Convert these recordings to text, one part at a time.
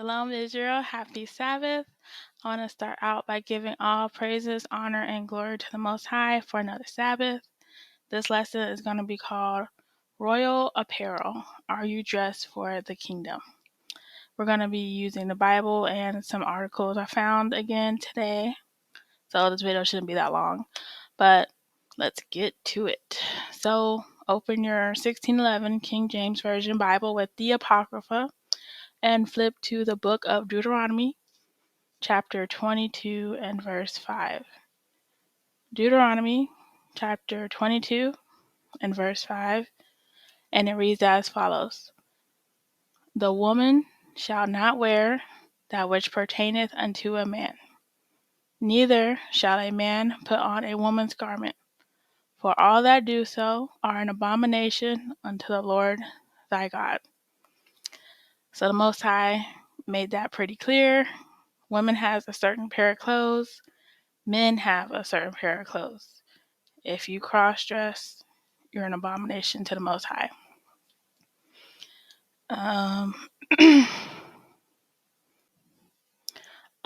Shalom, Israel. Happy Sabbath. I want to start out by giving all praises, honor, and glory to the Most High for another Sabbath. This lesson is going to be called Royal Apparel. Are you dressed for the kingdom? We're going to be using the Bible and some articles I found again today. So this video shouldn't be that long, but let's get to it. So open your 1611 King James Version Bible with the Apocrypha and flip to the book of Deuteronomy, chapter 22 and verse 5. Deuteronomy, chapter 22 and verse 5, and it reads as follows. The woman shall not wear that which pertaineth unto a man, neither shall a man put on a woman's garment, for all that do so are an abomination unto the Lord thy God. So the Most High made that pretty clear. Women has a certain pair of clothes. Men have a certain pair of clothes. If you cross-dress, you're an abomination to the Most High.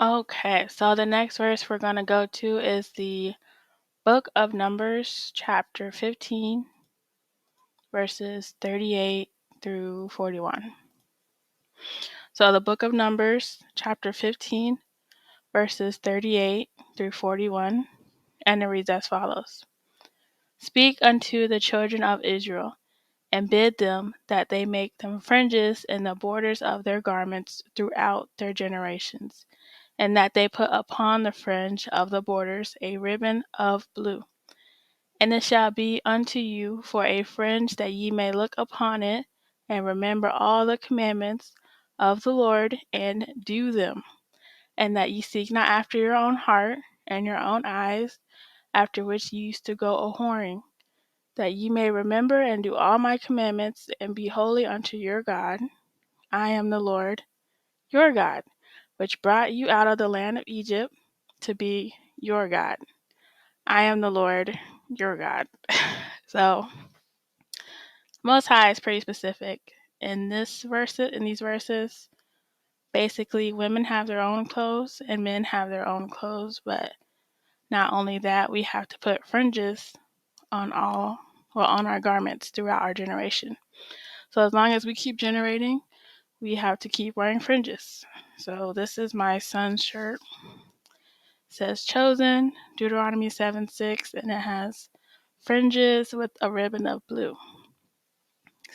Okay, so the next verse we're going to go to is the book of Numbers, chapter 15, verses 38 through 41. So the book of Numbers, chapter 15, verses 38 through 41, and it reads as follows. Speak unto the children of Israel, and bid them that they make them fringes in the borders of their garments throughout their generations, and that they put upon the fringe of the borders a ribbon of blue. And it shall be unto you for a fringe, that ye may look upon it, and remember all the commandments of the Lord, and do them, and that ye seek not after your own heart and your own eyes, after which ye used to go a-whoring, that ye may remember and do all my commandments, and be holy unto your God. I am the Lord your God, which brought you out of the land of Egypt to be your God. I am the Lord your God. So Most High is pretty specific. In these verses, basically women have their own clothes and men have their own clothes, but not only that, we have to put fringes on our garments throughout our generation. So as long as we keep generating, we have to keep wearing fringes. So this is my son's shirt. It says Chosen, Deuteronomy 7:6, and it has fringes with a ribbon of blue.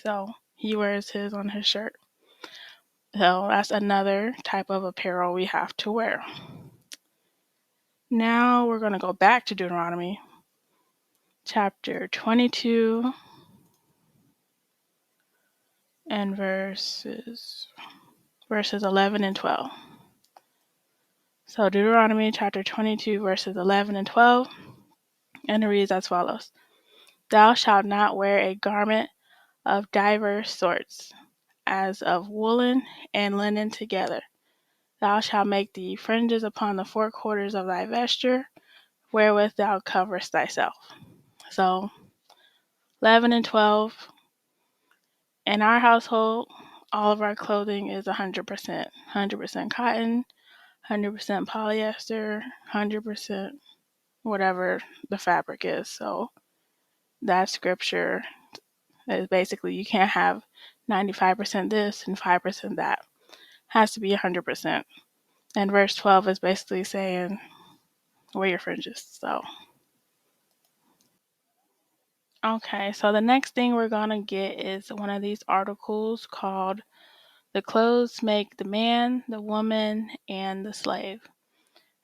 So he wears his on his shirt. So that's another type of apparel we have to wear. Now we're going to go back to Deuteronomy, chapter 22, and verses 11 and 12. So Deuteronomy chapter 22, verses 11 and 12, and it reads as follows. Thou shalt not wear a garment of divers sorts, as of woolen and linen together. Thou shalt make thee fringes upon the four quarters of thy vesture, wherewith thou coverest thyself. So 11 and 12, in our household, all of our clothing is 100%. 100% cotton, 100% polyester, 100% whatever the fabric is. So that scripture is basically you can't have 95% this and 5% that. It has to be 100%. And verse 12 is basically saying wear your fringes. So okay, so the next thing we're gonna get is one of these articles called The Clothes Make the Man, the Woman, and the Slave.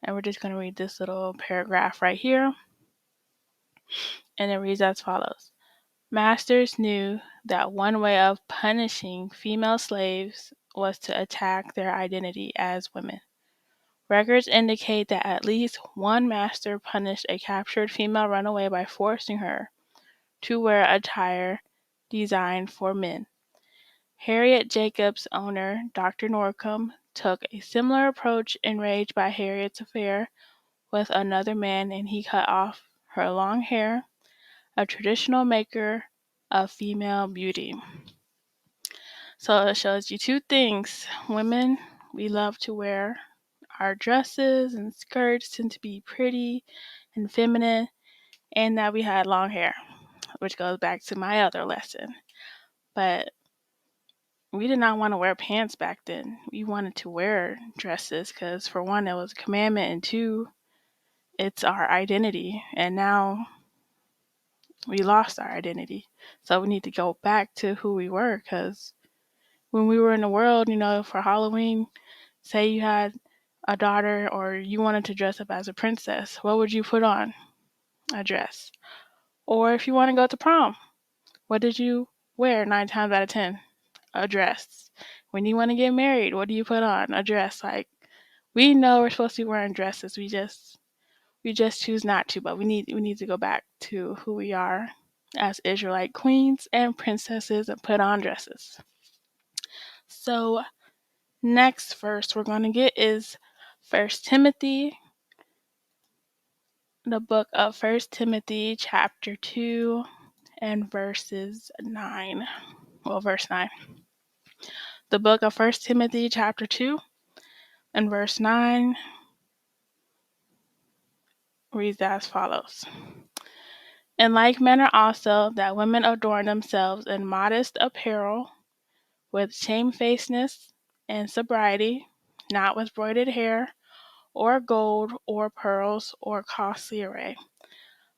And we're just gonna read this little paragraph right here. And it reads as follows. Masters knew that one way of punishing female slaves was to attack their identity as women. Records indicate that at least one master punished a captured female runaway by forcing her to wear attire designed for men. Harriet Jacobs' owner, Dr. Norcom, took a similar approach, enraged by Harriet's affair with another man, and he cut off her long hair, a traditional marker of female beauty. So it shows you two things. Women we love to wear our dresses and skirts tend to be pretty and feminine, and that we had long hair, which goes back to my other lesson. But we did not want to wear pants back then. We wanted to wear dresses because, for one, it was a commandment, and two, it's our identity. And now we lost our identity. So we need to go back to who we were because when we were in the world, for Halloween, say you had a daughter or you wanted to dress up as a princess, what would you put on? A dress. Or if you want to go to prom, what did you wear 9 times out of 10? A dress. When you want to get married, what do you put on? A dress. Like, we know we're supposed to be wearing dresses. We just choose not to, but we need to go back to who we are as Israelite queens and princesses and put on dresses. So next verse we're going to get is 1 Timothy, the book of 1 Timothy chapter 2 and verses 9. Well, verse 9. The book of 1 Timothy chapter 2 and verse 9 reads as follows. In like manner also that women adorn themselves in modest apparel, with shamefacedness and sobriety, not with broided hair, or gold, or pearls, or costly array,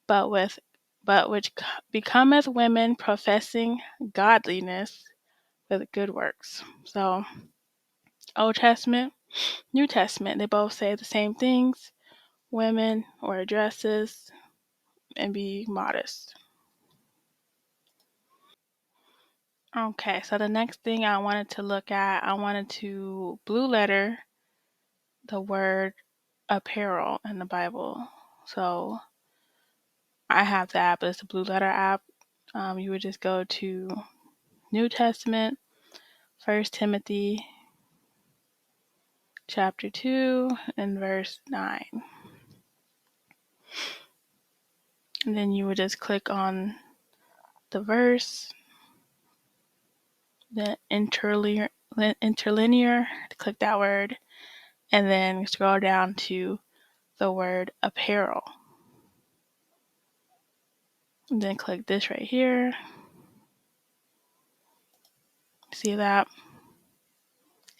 but which becometh women professing godliness with good works. So, Old Testament, New Testament, they both say the same things. Women wear dresses and be modest. Okay, so the next thing I wanted to look at, I wanted to blue letter the word apparel in the Bible. So I have the app, it's the Blue Letter app. You would just go to New Testament, 1 Timothy chapter 2 and verse 9. And then you would just click on the verse, the interlinear, click that word, and then scroll down to the word apparel. And then click this right here. See that?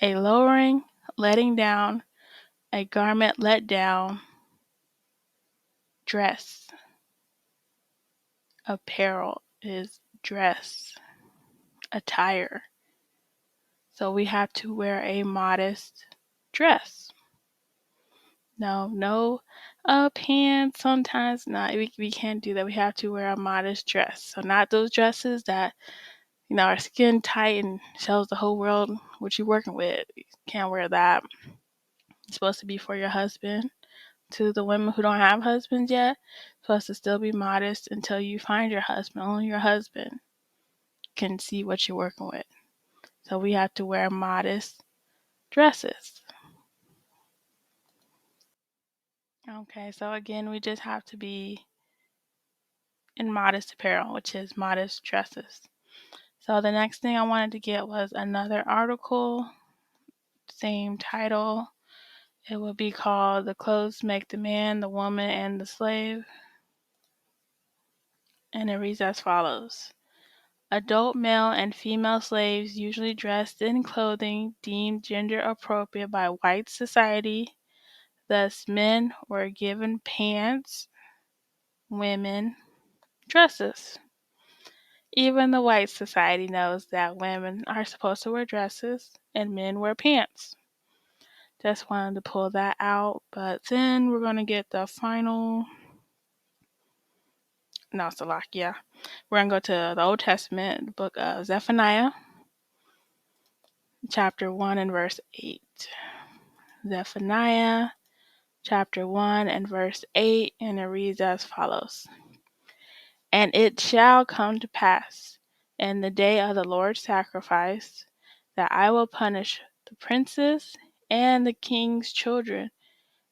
A lowering, letting down, a garment let down, dress. Apparel is dress, attire. So we have to wear a modest dress. No pants sometimes. No, we can't do that. We have to wear a modest dress. So not those dresses that, are skin tight and shows the whole world what you're working with. You can't wear that. It's supposed to be for your husband. To the women who don't have husbands yet, it's supposed to still be modest until you find your husband. Only your husband can see what you're working with. So we have to wear modest dresses. Okay, so again, we just have to be in modest apparel, which is modest dresses. So the next thing I wanted to get was another article, same title. It would be called The Clothes Make the Man, the Woman, and the Slave. And it reads as follows. Adult male and female slaves usually dressed in clothing deemed gender appropriate by white society. Thus, men were given pants, women dresses. Even the white society knows that women are supposed to wear dresses and men wear pants. Just wanted to pull that out, but then we're going to get the final. No, it's a lock, yeah. We're going to go to the Old Testament, the book of Zephaniah, chapter 1 and verse 8. Zephaniah, chapter 1 and verse 8, and it reads as follows. And it shall come to pass in the day of the Lord's sacrifice that I will punish the princes and the king's children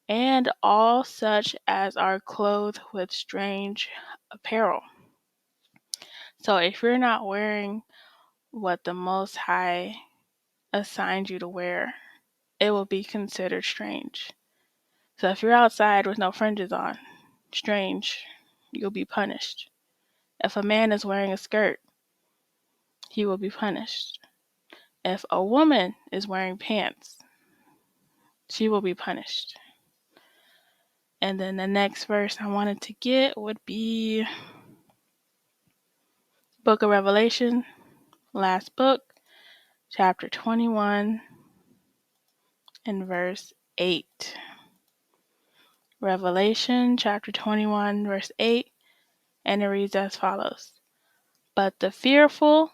and all such as are clothed with strange apparel. So if you're not wearing what the Most High assigned you to wear, it will be considered strange. So if you're outside with no fringes on, strange, you'll be punished. If a man is wearing a skirt, he will be punished. If a woman is wearing pants, she will be punished. And then the next verse I wanted to get would be Book of Revelation, last book, chapter 21 and verse 8. Revelation chapter 21 verse 8, and it reads as follows. But the fearful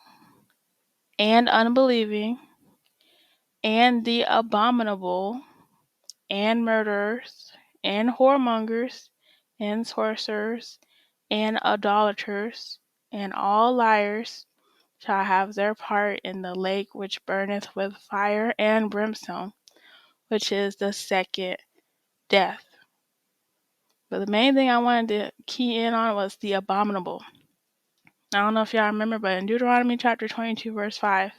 and unbelieving and the abominable and murderers and whoremongers and sorcerers and idolaters and all liars shall have their part in the lake which burneth with fire and brimstone, which is the second death. But the main thing I wanted to key in on was the abominable. I don't know if y'all remember, but in Deuteronomy chapter 22, verse 5,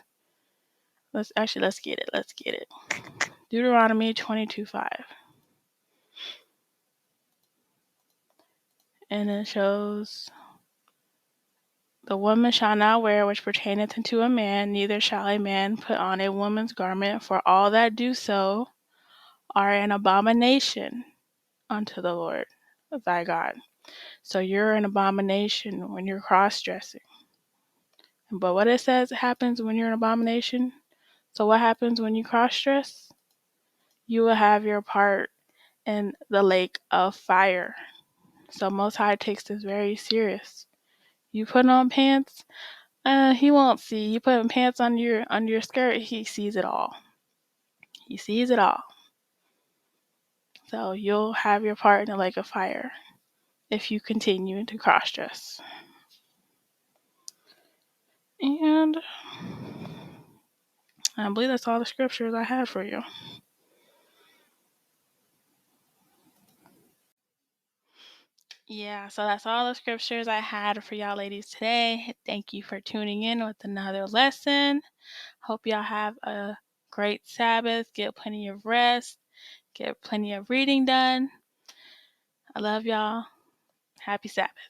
let's get it. Deuteronomy 22:5. And it shows, the woman shall not wear which pertaineth unto a man, neither shall a man put on a woman's garment, for all that do so are an abomination unto the Lord thy God. So you're an abomination when you're cross-dressing. But what it says happens when you're an abomination. So what happens when you cross-dress? You will have your part in the lake of fire. So Most High takes this very serious. You put on pants, he won't see. You put pants under your skirt, he sees it all. He sees it all. So you'll have your part in the lake of fire if you continue to cross-dress. And I believe that's all the scriptures I had for you. Yeah, so that's all the scriptures I had for y'all ladies today. Thank you for tuning in with another lesson. Hope y'all have a great Sabbath. Get plenty of rest. Get plenty of reading done. I love y'all. Happy Sabbath.